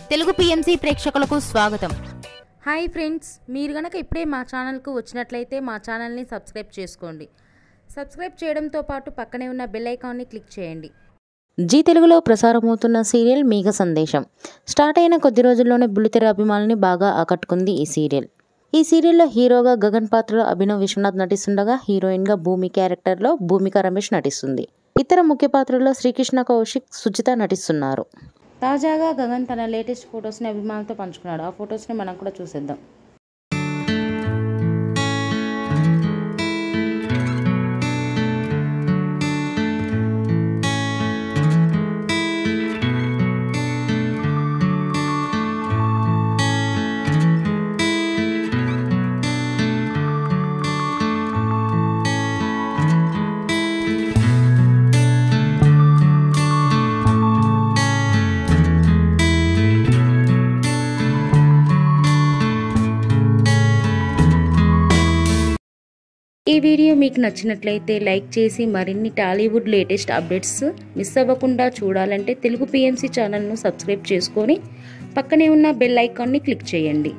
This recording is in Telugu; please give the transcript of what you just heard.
తెలుగు పిఎంసి ప్రేక్షకులకు స్వాగతం. హాయ్ ఫ్రెండ్స్, మీరు గనక ఇప్పుడే మా ఛానల్కు వచ్చినట్లయితే మా ఛానల్ని సబ్స్క్రైబ్ చేసుకోండి. సబ్స్క్రైబ్ చేయడంతో పాటు పక్కనే ఉన్న బెల్ ఐకాన్ని క్లిక్ చేయండి. జీ తెలుగులో ప్రసారమవుతున్న సీరియల్ మేఘ సందేశం స్టార్ట్ అయిన కొద్ది రోజుల్లోనే బుల్లితెర అభిమానుల్ని బాగా ఆకట్టుకుంది ఈ సీరియల్. ఈ సీరియల్లో హీరోగా గగన్ పాత్రలో అభినవ్ విశ్వనాథ్ నటిస్తుండగా హీరోయిన్గా భూమి క్యారెక్టర్లో భూమిక రమేష్ నటిస్తుంది. ఇతర ముఖ్య పాత్రల్లో శ్రీకృష్ణ కౌశిక్, సుజిత నటిస్తున్నారు. తాజాగా గగన్ తన లేటెస్ట్ ఫొటోస్ని అభిమానులతో పంచుకున్నాడు. ఆ ఫొటోస్ని మనం కూడా చూసేద్దాం. ఈ వీడియో మీకు నచ్చినట్లయితే లైక్ చేసి మరిన్ని టాలీవుడ్ లేటెస్ట్ అప్డేట్స్ మిస్ అవ్వకుండా చూడాలంటే తెలుగు పిఎంసి ఛానల్ను సబ్స్క్రైబ్ చేసుకొని పక్కనే ఉన్న బెల్ ఐకాన్ని క్లిక్ చేయండి.